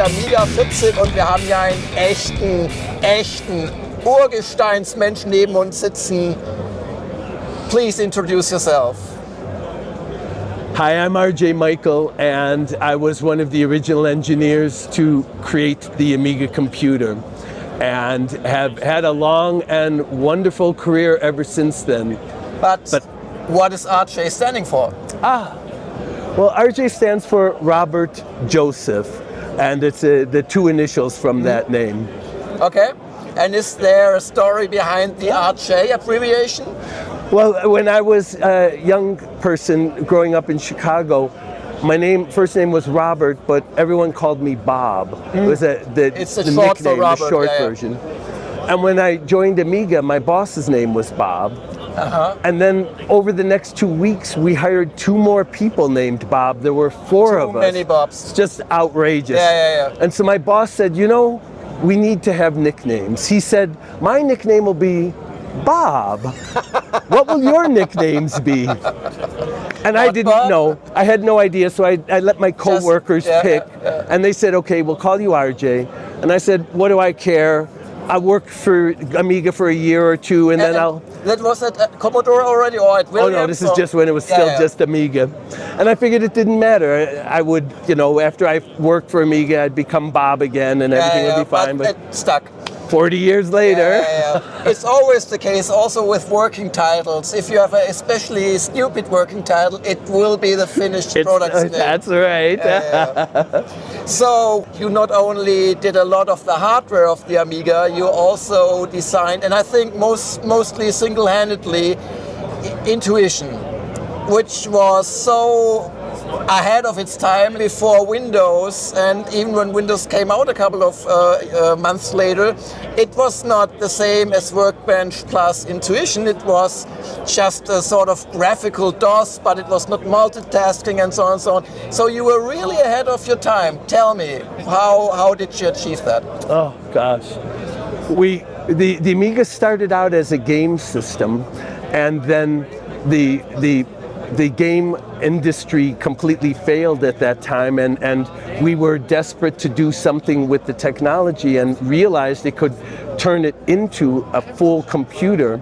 der Amiga 14 und wir haben ja einen echten Urgesteinsmensch neben uns sitzen. Please introduce yourself. Hi, I'm RJ Mical, and I was one of the original engineers to create the Amiga computer, and have had a long and wonderful career ever since then. But what is RJ standing for? Well, RJ stands for Robert Joseph, and it's the two initials from that name. Okay. And is there a story behind the RJ abbreviation? Well, when I was a young person growing up in Chicago, my first name was Robert, but everyone called me Bob. It was the short nickname, for Robert, the short version. And when I joined Amiga, my boss's name was Bob. And then over the next 2 weeks, we hired 2 more people named Bob. There were 4 of us. Too many Bobs. It's just outrageous. Yeah. And so my boss said, you know, we need to have nicknames. He said, my nickname will be Bob. What will your nicknames be? And I didn't know. I had no idea, so I let my coworkers pick. And they said, okay, we'll call you RJ. And I said, what do I care? I worked for Amiga for a year or 2, and then I'll... That was at Commodore already, or at Williams? Oh no, this is just when it was still just Amiga. And I figured it didn't matter. I would, you know, after I worked for Amiga, I'd become Bob again, and everything would be fine. But it stuck. 40 years later. It's always the case also with working titles. If you have a especially stupid working title, it will be the finished product name. That's right. So you not only did a lot of the hardware of the Amiga, you also designed, and I think mostly single-handedly, Intuition, which was so ahead of its time before Windows, and even when Windows came out a couple of months later, it was not the same as Workbench plus Intuition. It was just a sort of graphical DOS, but it was not multitasking and so on and so on. So you were really ahead of your time. Tell me, how did you achieve that? Oh gosh, the Amiga started out as a game system, and then the game industry completely failed at that time, and we were desperate to do something with the technology and realized it could turn it into a full computer.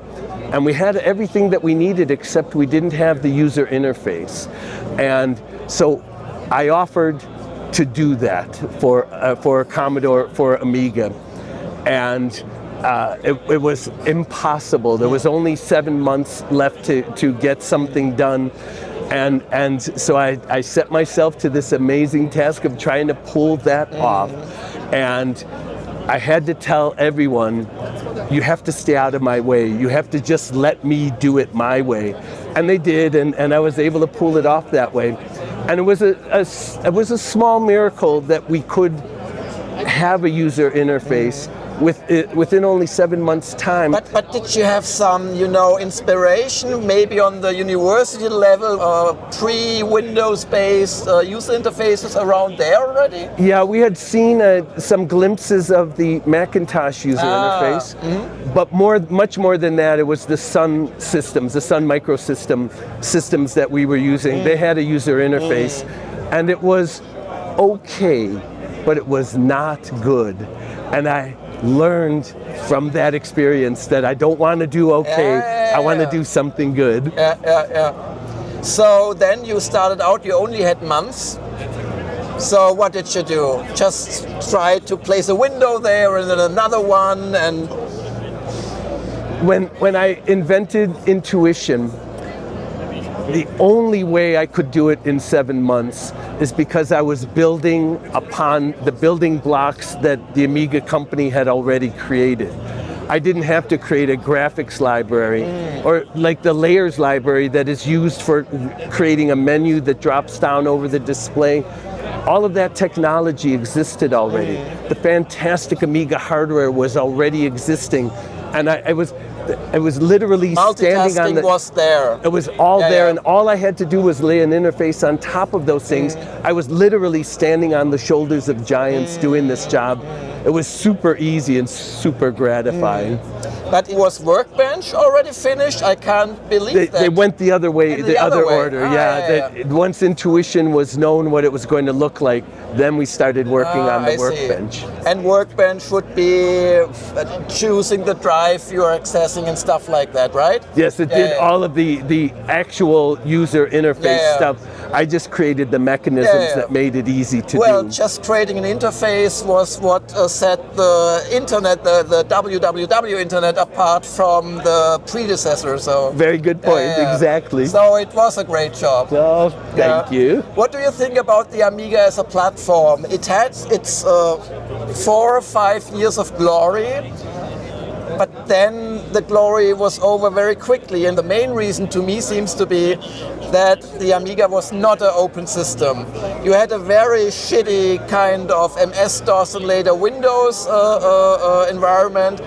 And we had everything that we needed, except we didn't have the user interface. And so I offered to do that for Commodore, for Amiga. And it was impossible. There was only 7 months left to get something done. And so I set myself to this amazing task of trying to pull that off. And I had to tell everyone, you have to stay out of my way. You have to just let me do it my way. And they did, and I was able to pull it off that way. And it was a small miracle that we could have a user interface within only 7 months' time. But did you have some, inspiration, maybe on the university level, pre-Windows-based user interfaces around there already? Yeah, we had seen some glimpses of the Macintosh user interface, but much more than that, it was the Sun systems, the Sun microsystem systems that we were using. They had a user interface, and it was okay, but it was not good. And I learned from that experience that I don't want to do okay, I want to do something good. So then you started out, you only had months. So what did you do? Just try to place a window there and then another one, and... When I invented Intuition, the only way I could do it in 7 months is because I was building upon the building blocks that the Amiga company had already created. I didn't have to create a graphics library or like the layers library that is used for creating a menu that drops down over the display. All of that technology existed already. The fantastic Amiga hardware was already existing, and I was literally standing on the... was there. It was all there, and all I had to do was lay an interface on top of those things. I was literally standing on the shoulders of giants doing this job. it was super easy and super gratifying. But was Workbench already finished? I can't believe that. They went the other way, the other way. order. Once Intuition was known what it was going to look like, then we started working on the Workbench. And Workbench would be choosing the drive you're accessing and stuff like that, right? Yes, it did all of the actual user interface stuff. I just created the mechanisms that made it easy to do. Well, just creating an interface was what set the internet, the www internet, apart from the predecessor. So very good point. Exactly. So it was a great job. Oh, thank you. What do you think about the Amiga as a platform? It had its 4 or 5 years of glory. But then the glory was over very quickly, and the main reason to me seems to be that the Amiga was not an open system. You had a very shitty kind of MS-DOS and later Windows environment,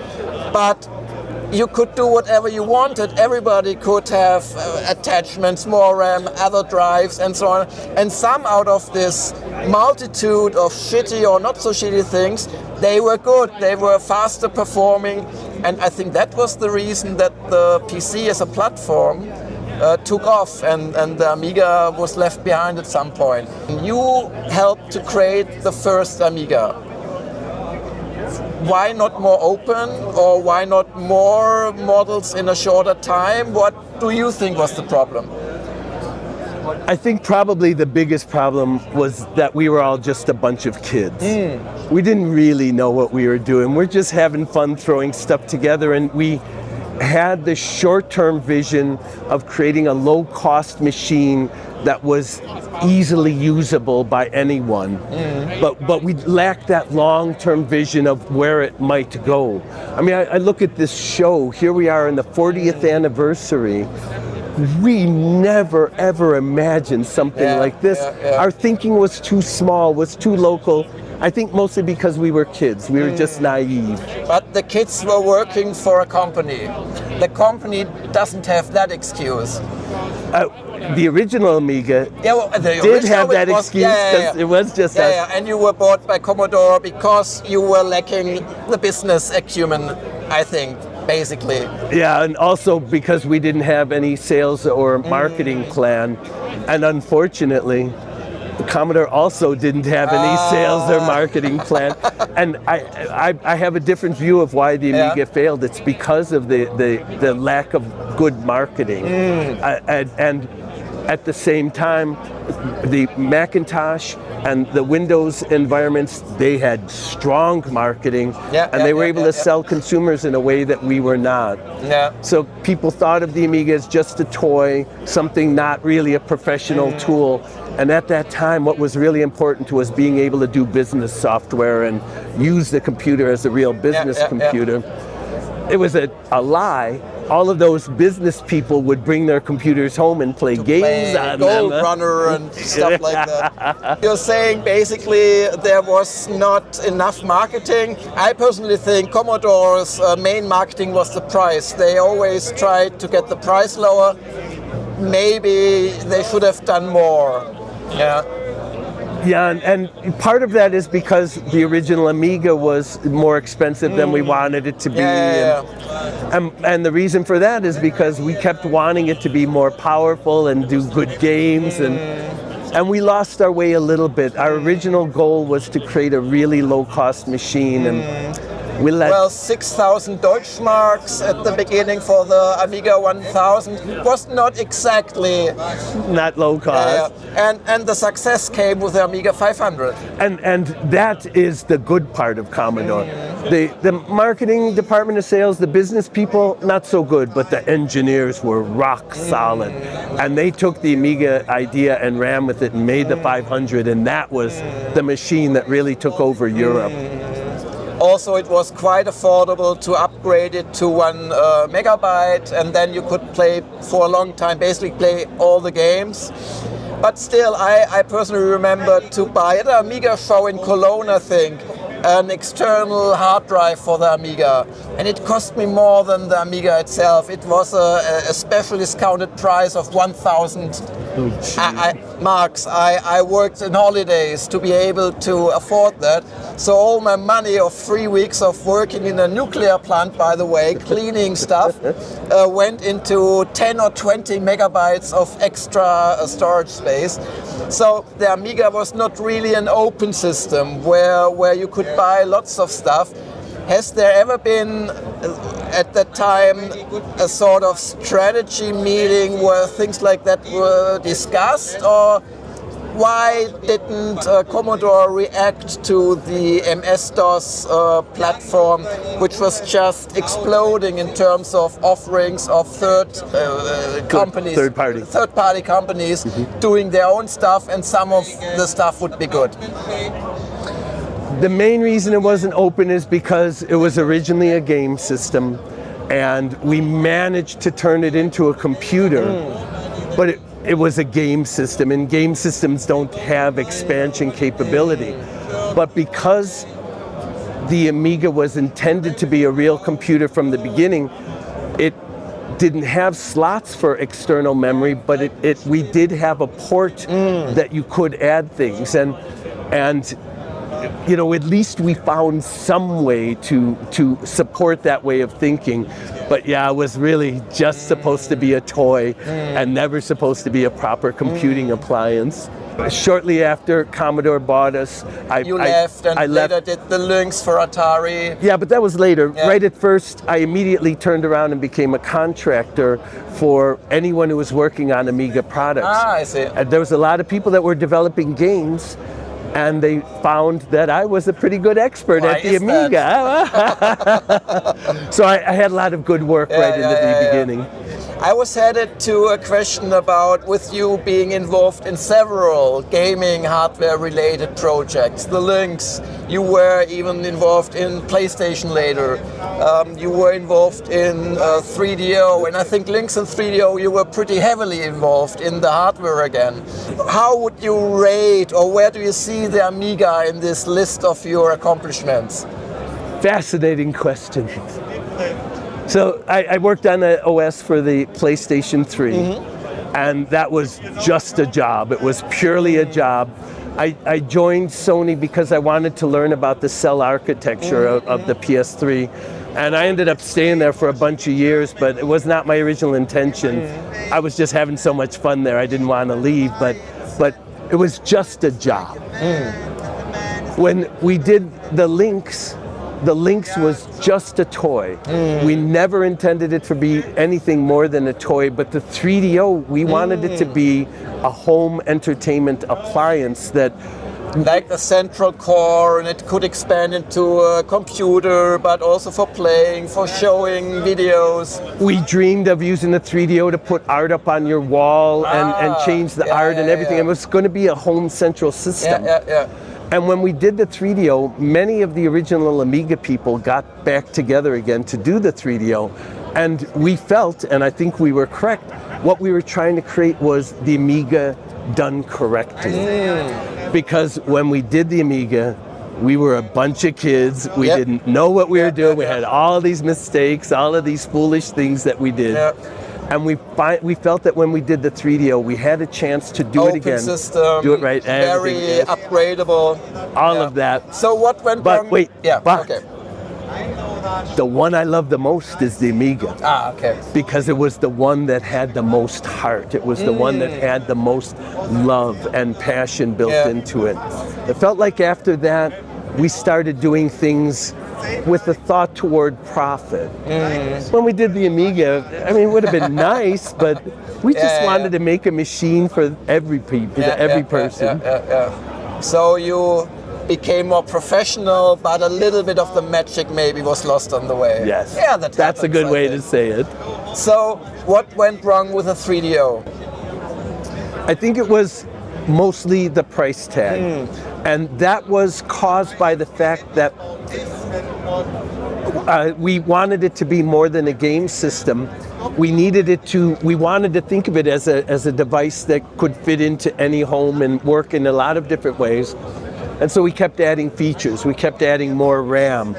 but you could do whatever you wanted. Everybody could have attachments, more RAM, other drives, and so on. And some out of this multitude of shitty or not so shitty things, they were good. They were faster performing. And I think that was the reason that the PC as a platform took off, and the Amiga was left behind at some point. You helped to create the first Amiga. Why not more open, or why not more models in a shorter time? What do you think was the problem? I think probably the biggest problem was that we were all just a bunch of kids. We didn't really know what we were doing. We're just having fun throwing stuff together, and we had the short-term vision of creating a low-cost machine that was easily usable by anyone. But we lacked that long-term vision of where it might go. I mean, I look at this show. Here we are in the 40th anniversary. We never ever imagined something like this. Our thinking was too small, was too local. I think mostly because we were kids. We were just naive. But the kids were working for a company. The company doesn't have that excuse. The original Amiga did have that excuse because it was just us. And you were bought by Commodore because you were lacking the business acumen, I think. Basically. Yeah, and also because we didn't have any sales or marketing plan. And unfortunately, Commodore also didn't have any sales or marketing plan. And I have a different view of why the Amiga failed. It's because of the lack of good marketing. And at the same time, the Macintosh and the Windows environments, they had strong marketing, and they were able to sell consumers in a way that we were not. So people thought of the Amiga as just a toy, something not really a professional tool. And at that time, what was really important to us being able to do business software and use the computer as a real business computer. It was a lie. All of those business people would bring their computers home and play games on them. Gold Runner and stuff like that. You're saying basically there was not enough marketing. I personally think Commodore's main marketing was the price. They always tried to get the price lower. Maybe they should have done more. Yeah, and part of that is because the original Amiga was more expensive than we wanted it to be. And the reason for that is because we kept wanting it to be more powerful and do good games, and we lost our way a little bit. Our original goal was to create a really low-cost machine, and we let 6,000 Deutschmarks at the beginning for the Amiga 1000 was not exactly not low cost. And the success came with the Amiga 500. And that is the good part of Commodore. The marketing department of sales, the business people, not so good, but the engineers were rock solid. And they took the Amiga idea and ran with it and made the 500, and that was the machine that really took over Europe. Also, it was quite affordable to upgrade it to 1 megabyte, and then you could play for a long time, basically play all the games. But still, I personally remember to buy at an Amiga show in Cologne, I think, an external hard drive for the Amiga, and it cost me more than the Amiga itself. It was a special discounted price of 1,000 I worked in holidays to be able to afford that. So all my money of 3 weeks of working in a nuclear plant, by the way, cleaning stuff, went into 10 or 20 megabytes of extra storage space. So the Amiga was not really an open system where you could buy lots of stuff. Has there ever been, at that time, a sort of strategy meeting where things like that were discussed, or why didn't Commodore react to the MS-DOS platform, which was just exploding in terms of offerings of third-party companies doing their own stuff, and some of the stuff would be good? The main reason it wasn't open is because it was originally a game system, and we managed to turn it into a computer, but it was a game system, and game systems don't have expansion capability. But because the Amiga was intended to be a real computer from the beginning, it didn't have slots for external memory, but we did have a port that you could add things, and you know, at least we found some way to support that way of thinking. But yeah, it was really just supposed to be a toy and never supposed to be a proper computing appliance. Shortly after Commodore bought us, I later did the Lynx for Atari. Yeah, but that was later. Yeah. Right at first, I immediately turned around and became a contractor for anyone who was working on Amiga products. Ah, I see. And there was a lot of people that were developing games, and they found that I was a pretty good expert at the Amiga. So I had a lot of good work in the beginning. I was headed to a question about, with you being involved in several gaming hardware related projects, the Lynx, you were even involved in PlayStation later, you were involved in 3DO, and I think Lynx and 3DO you were pretty heavily involved in the hardware again. How would you rate, or where do you see the Amiga in this list of your accomplishments? Fascinating question. So I worked on the OS for the PlayStation 3, and that was just a job. It was purely a job. I joined Sony because I wanted to learn about the cell architecture of the PS3, and I ended up staying there for a bunch of years, but it was not my original intention. I was just having so much fun there, I didn't want to leave, but it was just a job. When we did the Lynx was just a toy. We never intended it to be anything more than a toy, but the 3DO, we wanted it to be a home entertainment appliance that... Like the central core, and it could expand into a computer, but also for playing, for showing videos. We dreamed of using the 3DO to put art up on your wall and change the art and everything. It was going to be a home central system. And when we did the 3DO, many of the original Amiga people got back together again to do the 3DO. And we felt, and I think we were correct, what we were trying to create was the Amiga done correctly. Because when we did the Amiga, we were a bunch of kids. We didn't know what we were doing. We had all these mistakes, all of these foolish things that we did. And we felt that when we did the 3DO, we had a chance to do it again. Open system, do it right. Very upgradable. All of that. So what went wrong? Wait, the one I love the most is the Amiga. Because it was the one that had the most heart. It was the one that had the most love and passion built into it. It felt like after that, we started doing things with a thought toward profit. When we did the Amiga, I mean, it would have been nice, but we just wanted to make a machine for every person. So you became more professional, but a little bit of the magic maybe was lost on the way. Yes. Yeah, that's a good way to say it. So what went wrong with the 3DO? I think it was mostly the price tag. And that was caused by the fact that we wanted it to be more than a game system. We wanted to think of it as a device that could fit into any home and work in a lot of different ways. And so we kept adding features. We kept adding more RAM.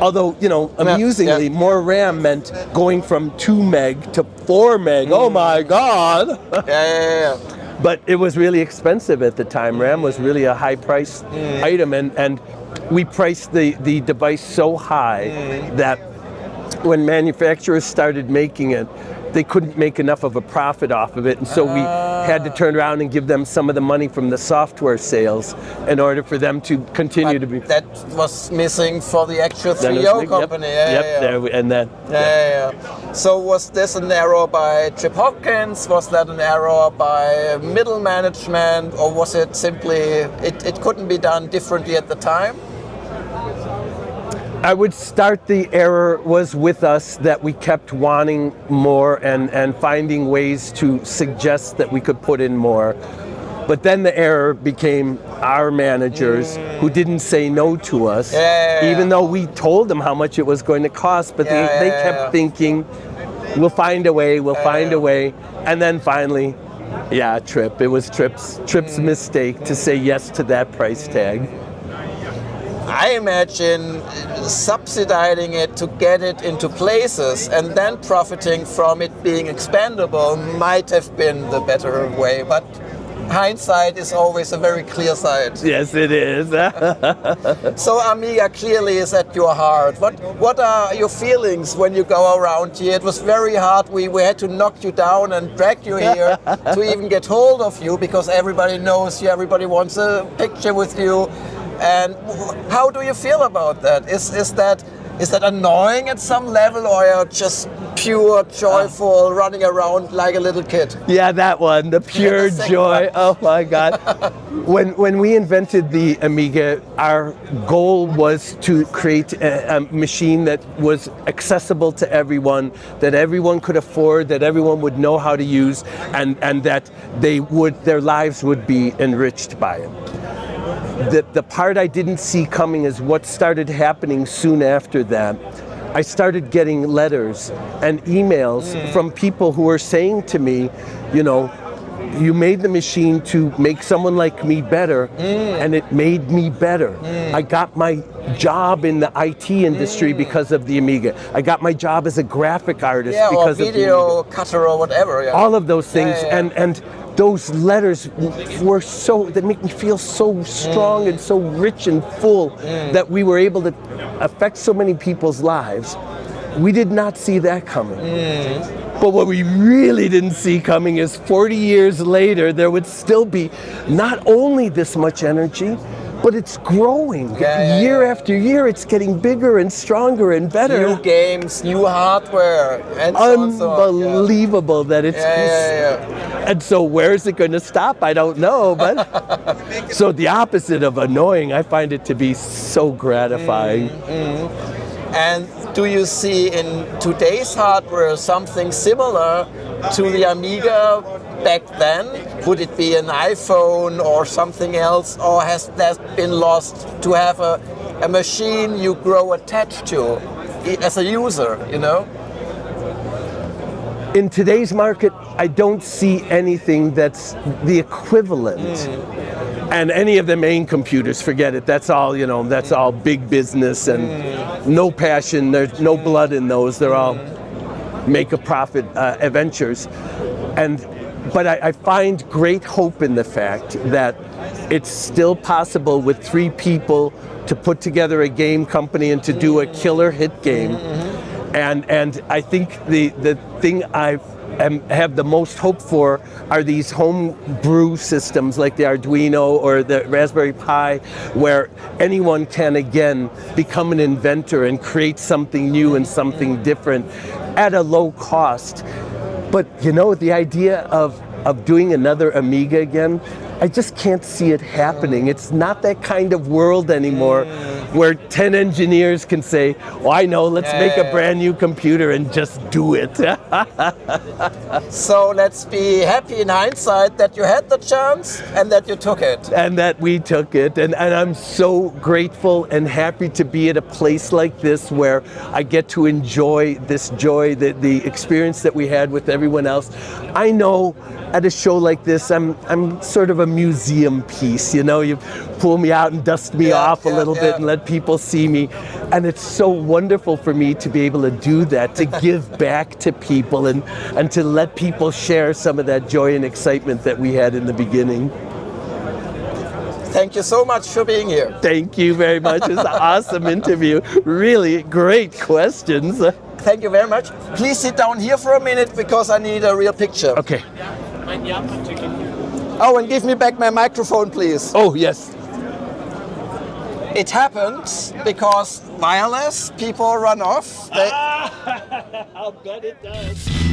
Although, amusingly, more RAM meant going from 2 meg to 4 meg. Oh my God! Yeah. But it was really expensive at the time. RAM was really a high-priced item, and we priced the device so high that when manufacturers started making it, they couldn't make enough of a profit off of it, and so we had to turn around and give them some of the money from the software sales in order for them to continue to be. That was missing for the actual 3.0 company. So was this an error by Trip Hopkins? Was that an error by middle management, or was it simply it couldn't be done differently at the time? I would start the error was with us, that we kept wanting more and finding ways to suggest that we could put in more. But then the error became our managers who didn't say no to us, even though we told them how much it was going to cost, but they kept thinking, we'll find a way, find a way. And then finally, Trip. It was Trip's mistake to say yes to that price tag. I imagine subsidizing it to get it into places and then profiting from it being expandable might have been the better way, but hindsight is always a very clear side. Yes, it is. So Amiga clearly is at your heart. What are your feelings when you go around here? It was very hard. We had to knock you down and drag you here to even get hold of you, because everybody knows you, everybody wants a picture with you. And how do you feel about that? Is that annoying at some level, or you're just pure joyful running around like a little kid? Yeah, that one, the pure joy. Oh my God. When we invented the Amiga, our goal was to create a machine that was accessible to everyone, that everyone could afford, that everyone would know how to use, and that their lives would be enriched by it. The part I didn't see coming is what started happening soon after that. I started getting letters and emails from people who were saying to me, you made the machine to make someone like me better, and it made me better. I got my job in the IT industry because of the Amiga. I got my job as a graphic artist because of the Amiga. Or video cutter or whatever. Yeah. All of those things, and those letters were they make me feel so strong and so rich and full that we were able to affect so many people's lives. We did not see that coming. But what we really didn't see coming is 40 years later, there would still be not only this much energy, but it's growing. Year after year, it's getting bigger and stronger and better. New games, new hardware, and unbelievable that it's. And so where is it going to stop? I don't know. But so the opposite of annoying, I find it to be so gratifying. And do you see in today's hardware something similar to the Amiga back then? Would it be an iPhone or something else, or has that been lost to have a machine you grow attached to as a user, In today's market, I don't see anything that's the equivalent. And any of the main computers, forget it. That's all, that's all big business and no passion. There's no blood in those. They're all make a profit ventures. But I find great hope in the fact that it's still possible with 3 people to put together a game company and to do a killer hit game. And I think the thing I have the most hope for are these home brew systems like the Arduino or the Raspberry Pi, where anyone can again become an inventor and create something new and something different at a low cost. But the idea of doing another Amiga again, I just can't see it happening. It's not that kind of world anymore where 10 engineers can say, oh, I know, let's make a brand new computer and just do it. So let's be happy in hindsight that you had the chance and that you took it. And that we took it. And I'm so grateful and happy to be at a place like this where I get to enjoy this joy, the experience that we had with everyone else. I know at a show like this, I'm sort of a museum piece. You know, you pull me out and dust me off a little bit and let people see me. And it's so wonderful for me to be able to do that, to give back to people and to let people share some of that joy and excitement that we had in the beginning. Thank you so much for being here. Thank you very much. It's an awesome interview. Really great questions. Thank you very much. Please sit down here for a minute because I need a real picture. Okay. Oh, and give me back my microphone, please. Oh, yes. It happened because wireless people run off. I'll bet it does.